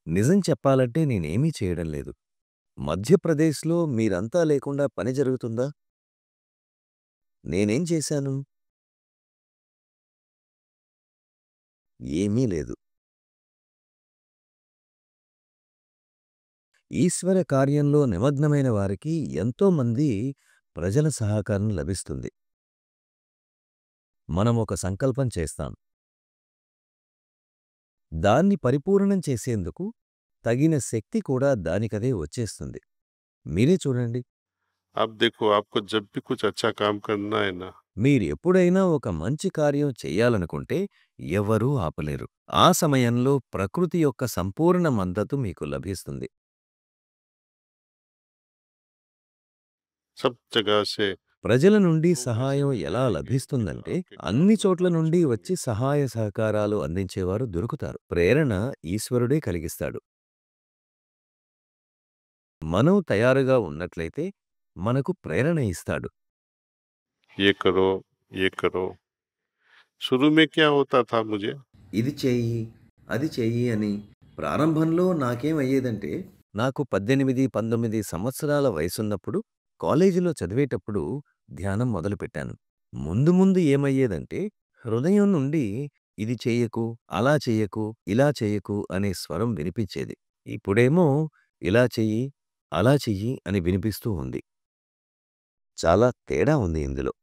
నిజం చెప్పాలంటే నేనేమీ చేయడం లేదు. మధ్యప్రదేశ్‌లో మీరంతా లేకుండా పని జరుగుతుందా? నేనేం చేశాను? ఏమీ లేదు. ఈశ్వర కార్యంలో నిమగ్నమైన వారికి ఎంతోమంది ప్రజల సహకారం లభిస్తుంది. మనం ఒక సంకల్పం చేస్తాం. దాన్ని పరిపూర్ణం చేసేందుకు తగిన శక్తి కూడా దానికదే వచ్చేస్తుంది. మీరే చూడండి. आप देखो, आपको जब भी कुछ अच्छा काम करना है ना, మీరెప్పుడైనా ఒక మంచి కార్యం చెయ్యాలనుకుంటే ఎవరూ ఆపలేరు. ఆ సమయంలో ప్రకృతి యొక్క సంపూర్ణ మద్దతు మీకు లభిస్తుంది. सब जगह से ప్రజల నుండి लोग ऐसे సహాయం मिलते ఎలా रहेंगे कि లభిస్తుందంటే, आपके काम అన్ని में చోట్ల हाथ నుండి వచ్చి छोड़ेंगे। సహాయ సహకారాలు అందించేవారు దొరుకుతారు. ప్రేరణ ఈశ్వరుడే కలిగిస్తాడు. మనం తయారుగా ఉన్నట్లయితే మనకు ప్రేరణ ఇస్తాడు. ये करो, ये करो। शुरू में क्या होता था मुझे, ఇది చెయ్యి, అది చెయ్యి అని ప్రారంభంలో నాకేమయ్యేదంటే, నాకు 18, 19 సంవత్సరాల వయసున్నప్పుడు కాలేజీలో చదివేటప్పుడు ధ్యానం మొదలుపెట్టాను. ముందు ముందు ఏమయ్యేదంటే, హృదయం నుండి ఇది చెయ్యకు, అలా చెయ్యకు, ఇలా చెయ్యకు అనే స్వరం వినిపించేది. ఇప్పుడేమో ఇలా చెయ్యి, అలా చెయ్యి అని వినిపిస్తూ ఉంది. చాలా తేడా ఉంది ఇందులో.